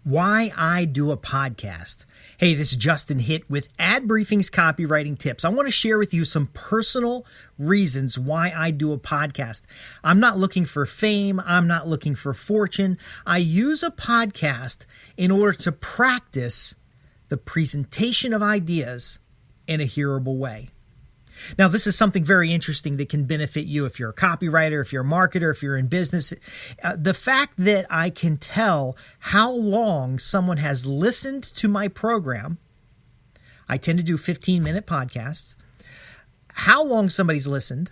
Why I do a podcast. Hey, this is Justin Hitt with Ad Briefing's Copywriting Tips. I want to share with you some personal reasons why I do a podcast. I'm not looking for fame. I'm not looking for fortune. I use a podcast in order to practice the presentation of ideas in a hearable way. Now, this is something very interesting that can benefit you if you're a copywriter, if you're a marketer, if you're in business. The fact that I can tell how long someone has listened to my program, I tend to do 15-minute podcasts, how long somebody's listened,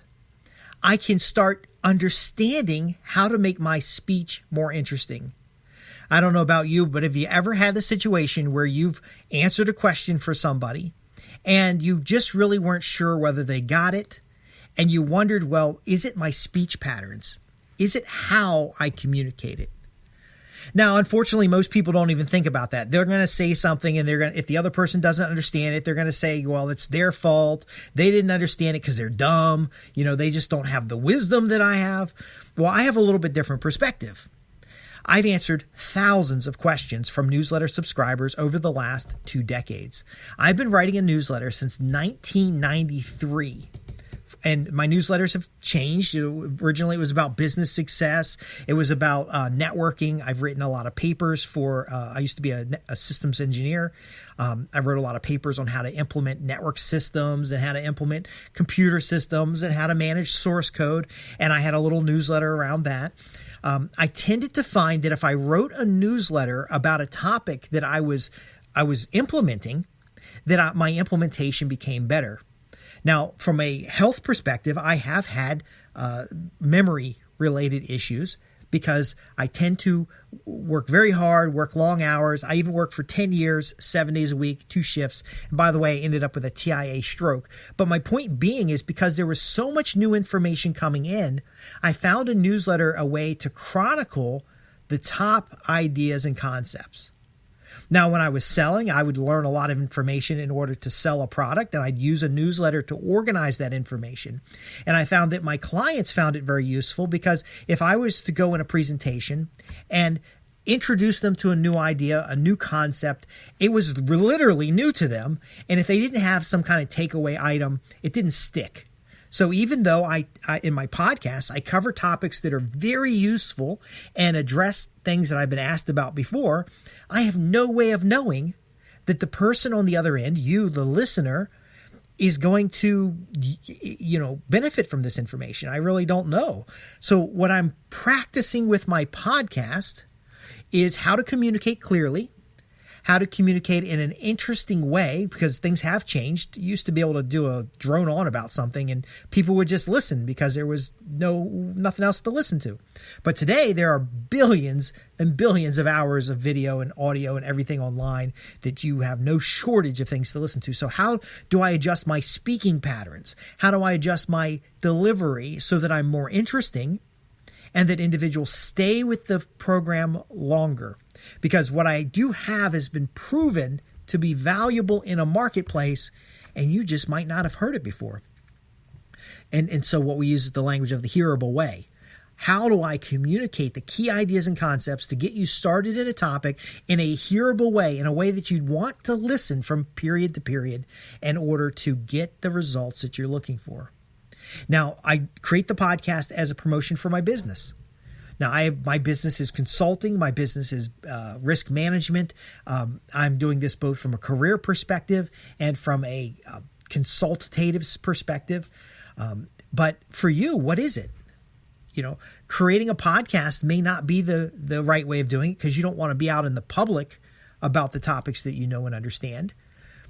I can start understanding how to make my speech more interesting. I don't know about you, but have you ever had the situation where you've answered a question for somebody and you just really weren't sure whether they got it, and you wondered, well, is it my speech patterns? Is it how I communicate it? Now, unfortunately, most people don't even think about that. They're going to say something, and if the other person doesn't understand it, they're going to say, well, it's their fault. They didn't understand it because they're dumb. They just don't have the wisdom that I have. Well, I have a little bit different perspective. I've answered thousands of questions from newsletter subscribers over the last 2 decades. I've been writing a newsletter since 1993. And my newsletters have changed. Originally, it was about business success. It was about networking. I've written a lot of papers for, I used to be a systems engineer. I wrote a lot of papers on how to implement network systems and how to implement computer systems and how to manage source code. And I had a little newsletter around that. I tended to find that if I wrote a newsletter about a topic that I was implementing, that my implementation became better. Now, from a health perspective, I have had memory-related issues because I tend to work very hard, work long hours. I even worked for 10 years, 7 days a week, 2 shifts. And by the way, I ended up with a TIA stroke. But my point being is because there was so much new information coming in, I found a newsletter a way to chronicle the top ideas and concepts. Now, when I was selling, I would learn a lot of information in order to sell a product, and I'd use a newsletter to organize that information. And I found that my clients found it very useful because if I was to go in a presentation and introduce them to a new idea, a new concept, it was literally new to them. And if they didn't have some kind of takeaway item, it didn't stick. So even though I in my podcast, I cover topics that are very useful and address things that I've been asked about before, I have no way of knowing that the person on the other end, you, the listener, is going to, benefit from this information. I really don't know. So what I'm practicing with my podcast is how to communicate clearly, how to communicate in an interesting way, because things have changed. You used to be able to do a drone on about something and people would just listen because there was nothing else to listen to. But today there are billions and billions of hours of video and audio and everything online that you have no shortage of things to listen to. So how do I adjust my speaking patterns? How do I adjust my delivery so that I'm more interesting and that individuals stay with the program longer? Because what I do have has been proven to be valuable in a marketplace, and you just might not have heard it before. And so what we use is the language of the hearable way. How do I communicate the key ideas and concepts to get you started in a topic in a hearable way, in a way that you'd want to listen from period to period in order to get the results that you're looking for? Now, I create the podcast as a promotion for my business. Now, my business is consulting. My business is risk management. I'm doing this both from a career perspective and from a consultative perspective. But for you, what is it? Creating a podcast may not be the right way of doing it because you don't want to be out in the public about the topics that you know and understand.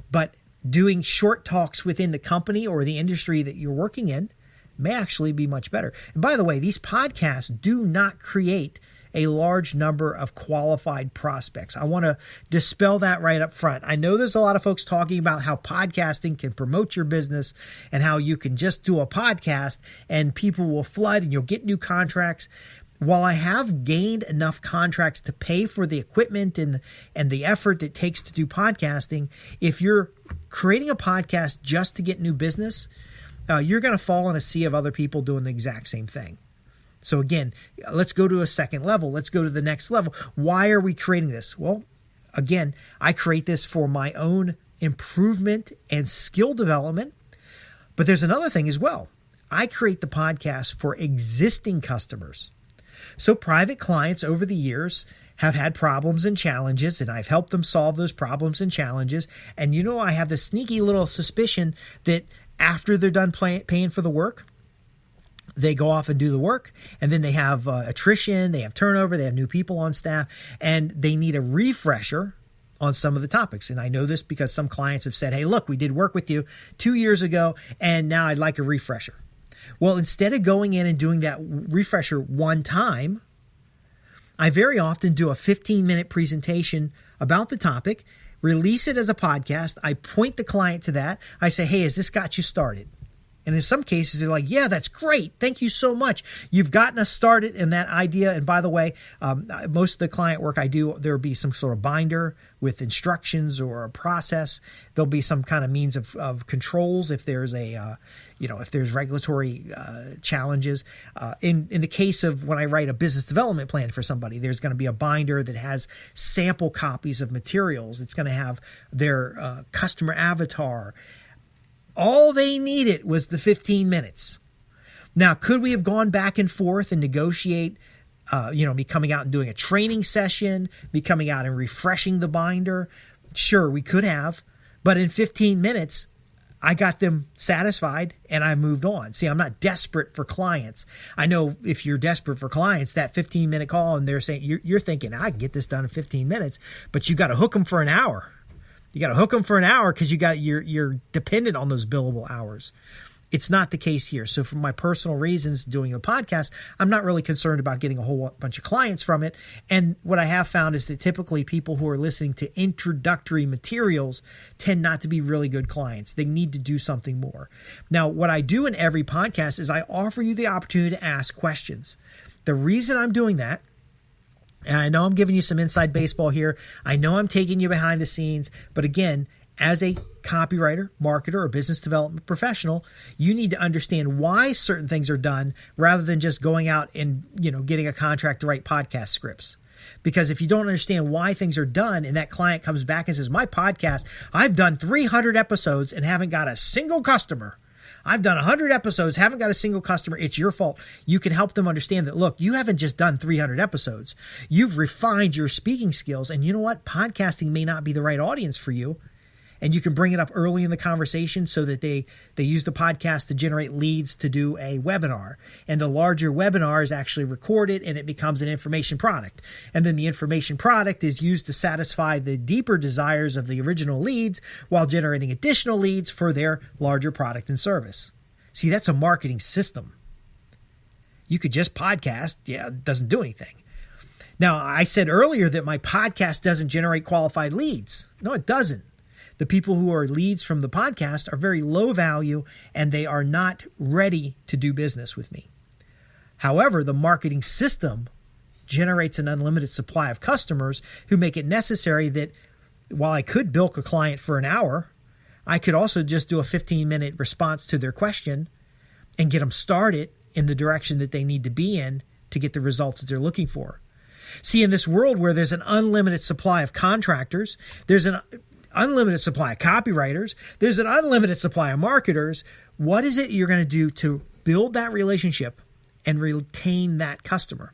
But doing short talks within the company or the industry that you're working in may actually be much better. And by the way, these podcasts do not create a large number of qualified prospects. I want to dispel that right up front. I know there's a lot of folks talking about how podcasting can promote your business and how you can just do a podcast and people will flood and you'll get new contracts. While I have gained enough contracts to pay for the equipment and the effort it takes to do podcasting, if you're creating a podcast just to get new business, you're going to fall in a sea of other people doing the exact same thing. So again, let's go to a second level. Let's go to the next level. Why are we creating this? Well, Again, I create this for my own improvement and skill development. But there's another thing as well. I create the podcast for existing customers. So private clients over the years have had problems and challenges, and I've helped them solve those problems and challenges. And I have this sneaky little suspicion that after they're done paying for the work, they go off and do the work, and then they have attrition, they have turnover, they have new people on staff, and they need a refresher on some of the topics. And I know this because some clients have said, hey, look, we did work with you 2 years ago, and now I'd like a refresher. Well, instead of going in and doing that refresher one time, I very often do a 15-minute presentation about the topic, release it as a podcast. I point the client to that. I say, hey, has this got you started? And in some cases, they're like, yeah, that's great. Thank you so much. You've gotten us started in that idea. And by the way, most of the client work I do, there'll be some sort of binder with instructions or a process. There'll be some kind of means of controls if there's if there's regulatory challenges. In the case of when I write a business development plan for somebody, there's going to be a binder that has sample copies of materials. It's going to have their customer avatar. All they needed was the 15 minutes. Now, could we have gone back and forth and negotiate, me coming out and doing a training session, me coming out and refreshing the binder? Sure, we could have. But in 15 minutes, I got them satisfied and I moved on. See, I'm not desperate for clients. I know if you're desperate for clients, that 15-minute call and they're saying, you're thinking, I can get this done in 15 minutes, but you got to hook them for an hour. You got to hook them for an hour because you're dependent on those billable hours. It's not the case here. So for my personal reasons doing a podcast, I'm not really concerned about getting a whole bunch of clients from it. And what I have found is that typically people who are listening to introductory materials tend not to be really good clients. They need to do something more. Now, what I do in every podcast is I offer you the opportunity to ask questions. The reason I'm doing that, and I know I'm giving you some inside baseball here. I know I'm taking you behind the scenes. But again, as a copywriter, marketer, or business development professional, you need to understand why certain things are done rather than just going out and getting a contract to write podcast scripts. Because if you don't understand why things are done and that client comes back and says, my podcast, I've done 300 episodes and haven't got a single customer. I've done 100 episodes, haven't got a single customer. It's your fault. You can help them understand that, look, you haven't just done 300 episodes. You've refined your speaking skills. And you know what? Podcasting may not be the right audience for you. And you can bring it up early in the conversation so that they use the podcast to generate leads to do a webinar. And the larger webinar is actually recorded and it becomes an information product. And then the information product is used to satisfy the deeper desires of the original leads while generating additional leads for their larger product and service. See, that's a marketing system. You could just podcast. Yeah, it doesn't do anything. Now, I said earlier that my podcast doesn't generate qualified leads. No, it doesn't. The people who are leads from the podcast are very low value and they are not ready to do business with me. However, the marketing system generates an unlimited supply of customers who make it necessary that while I could bilk a client for an hour, I could also just do a 15-minute response to their question and get them started in the direction that they need to be in to get the results that they're looking for. See, in this world where there's an unlimited supply of contractors, there's an unlimited supply of copywriters, there's an unlimited supply of marketers. What is it you're going to do to build that relationship and retain that customer?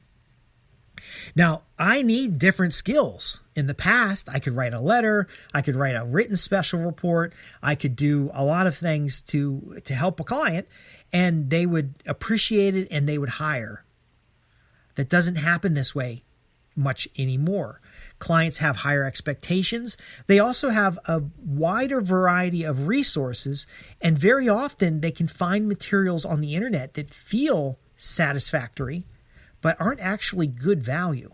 Now, I need different skills. In the past, I could write a letter, I could write a written special report, I could do a lot of things to help a client, and they would appreciate it and they would hire. That doesn't happen this way much anymore. Clients have higher expectations. They also have a wider variety of resources, and very often they can find materials on the internet that feel satisfactory, but aren't actually good value.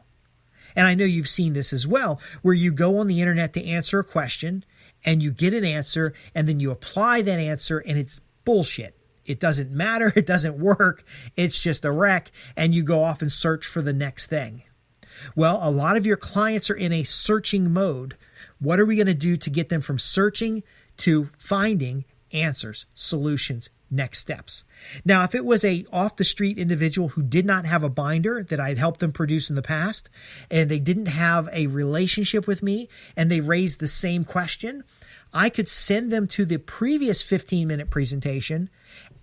And I know you've seen this as well, where you go on the internet to answer a question, and you get an answer, and then you apply that answer, and it's bullshit. It doesn't matter. It doesn't work. It's just a wreck, and you go off and search for the next thing. Well, a lot of your clients are in a searching mode. What are we going to do to get them from searching to finding answers, solutions, next steps. Now, if it was a off the street individual who did not have a binder that I'd helped them produce in the past, and they didn't have a relationship with me, and they raised the same question, I could send them to the previous 15-minute presentation,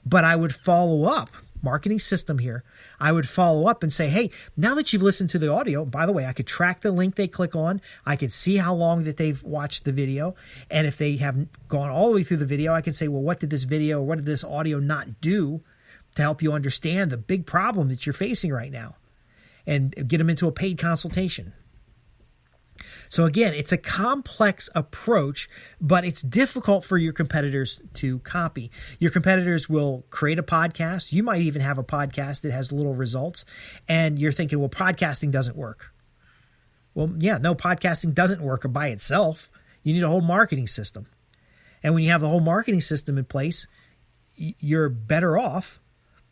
but I would follow up. Marketing system here. I would follow up and say, hey, now that you've listened to the audio, by the way, I could track the link they click on. I could see how long that they've watched the video. And if they haven't gone all the way through the video, I can say, well, what did this video or what did this audio not do to help you understand the big problem that you're facing right now, and get them into a paid consultation. So again, it's a complex approach, but it's difficult for your competitors to copy. Your competitors will create a podcast. You might even have a podcast that has little results, and you're thinking, well, podcasting doesn't work. Well, yeah, no, podcasting doesn't work by itself. You need a whole marketing system. And when you have the whole marketing system in place, you're better off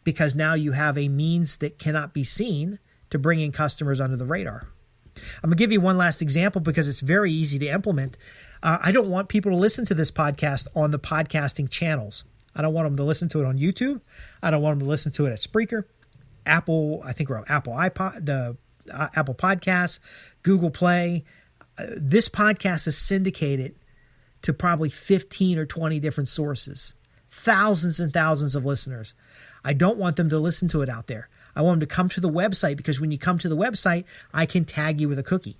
because now you have a means that cannot be seen to bring in customers under the radar. I'm going to give you one last example because it's very easy to implement. I don't want people to listen to this podcast on the podcasting channels. I don't want them to listen to it on YouTube. I don't want them to listen to it at Spreaker, Apple. I think we're on Apple iPod, Apple Podcasts, Google Play. This podcast is syndicated to probably 15 or 20 different sources, thousands and thousands of listeners. I don't want them to listen to it out there. I want them to come to the website because when you come to the website, I can tag you with a cookie.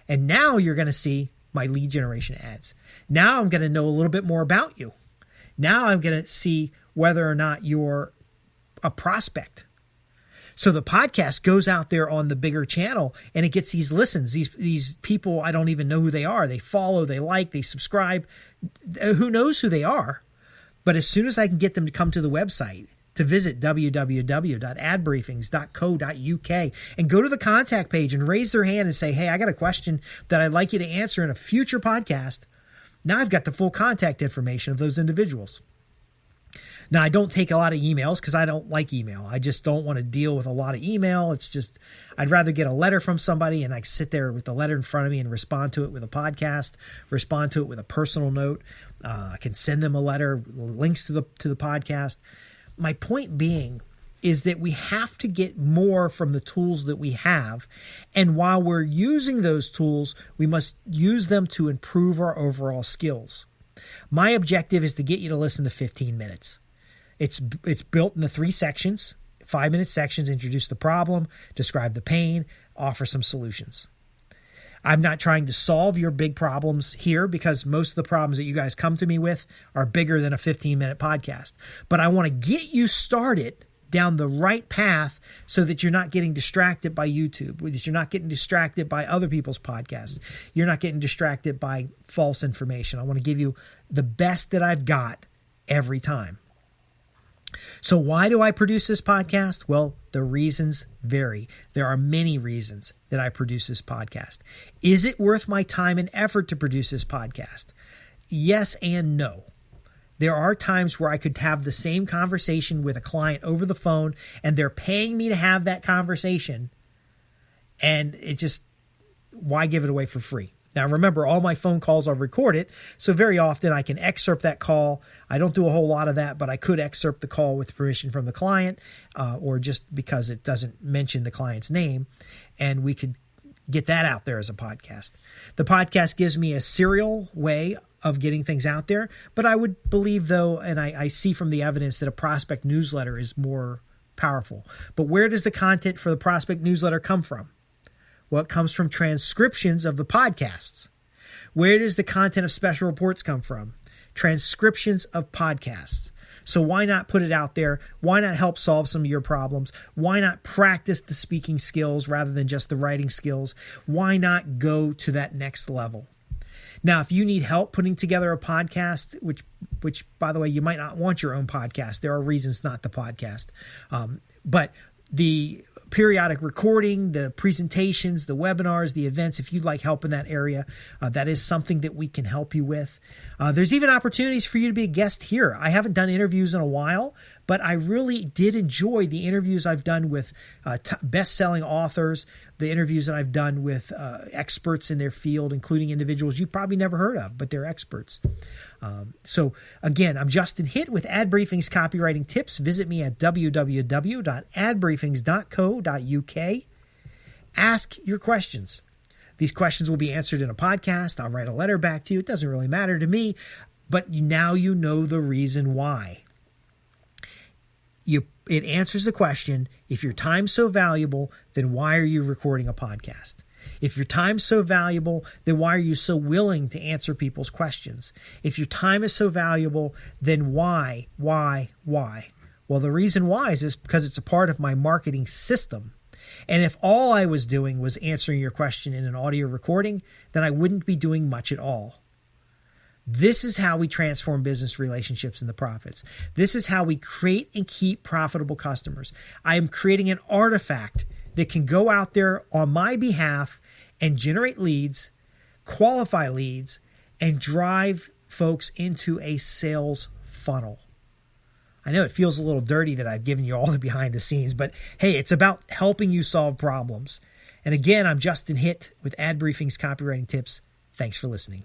And now you're going to see my lead generation ads. Now I'm going to know a little bit more about you. Now I'm going to see whether or not you're a prospect. So the podcast goes out there on the bigger channel and it gets these listens. These people, I don't even know who they are. They follow, they like, they subscribe. Who knows who they are? But as soon as I can get them to come to the website, to visit www.adbriefings.co.uk and go to the contact page and raise their hand and say, hey, I got a question that I'd like you to answer in a future podcast. Now I've got the full contact information of those individuals. Now, I don't take a lot of emails because I don't like email. I just don't want to deal with a lot of email. It's just, I'd rather get a letter from somebody and I sit there with the letter in front of me and respond to it with a podcast, respond to it with a personal note. I can send them a letter, links to the podcast. My point being is that we have to get more from the tools that we have. And while we're using those tools, we must use them to improve our overall skills. My objective is to get you to listen to 15 minutes. It's built into 3 sections, 5-minute sections: introduce the problem, describe the pain, offer some solutions. I'm not trying to solve your big problems here because most of the problems that you guys come to me with are bigger than a 15-minute podcast. But I want to get you started down the right path so that you're not getting distracted by YouTube, that you're not getting distracted by other people's podcasts. You're not getting distracted by false information. I want to give you the best that I've got every time. So why do I produce this podcast? Well, the reasons vary. There are many reasons that I produce this podcast. Is it worth my time and effort to produce this podcast? Yes and no. There are times where I could have the same conversation with a client over the phone and they're paying me to have that conversation, and it just, why give it away for free? Now, remember, all my phone calls are recorded, so very often I can excerpt that call. I don't do a whole lot of that, but I could excerpt the call with permission from the client or just because it doesn't mention the client's name, and we could get that out there as a podcast. The podcast gives me a serial way of getting things out there, but I would believe, though, and I see from the evidence, that a prospect newsletter is more powerful. But where does the content for the prospect newsletter come from? Well, it comes from transcriptions of the podcasts. Where does the content of special reports come from? Transcriptions of podcasts. So why not put it out there? Why not help solve some of your problems? Why not practice the speaking skills rather than just the writing skills? Why not go to that next level? Now, if you need help putting together a podcast, which by the way, you might not want your own podcast. There are reasons not to podcast. But the periodic recording, the presentations, the webinars, the events, if you'd like help in that area, that is something that we can help you with. There's even opportunities for you to be a guest here. I haven't done interviews in a while, but I really did enjoy the interviews I've done with best-selling authors, the interviews that I've done with experts in their field, including individuals you've probably never heard of, but they're experts. So again, I'm Justin Hitt with Ad Briefing's Copywriting Tips. Visit me at www.adbriefings.co.uk. Ask your questions. These questions will be answered in a podcast. I'll write a letter back to you. It doesn't really matter to me, but now you know the reason why. It answers the question, if your time's so valuable, then why are you recording a podcast? If your time's so valuable, then why are you so willing to answer people's questions? If your time is so valuable, then why? Well, the reason why is because it's a part of my marketing system. And if all I was doing was answering your question in an audio recording, then I wouldn't be doing much at all. This is how we transform business relationships into profits. This is how we create and keep profitable customers. I am creating an artifact that can go out there on my behalf and generate leads, qualify leads, and drive folks into a sales funnel. I know it feels a little dirty that I've given you all the behind the scenes, but hey, it's about helping you solve problems. And again, I'm Justin Hitt with Ad Briefing's Copywriting Tips. Thanks for listening.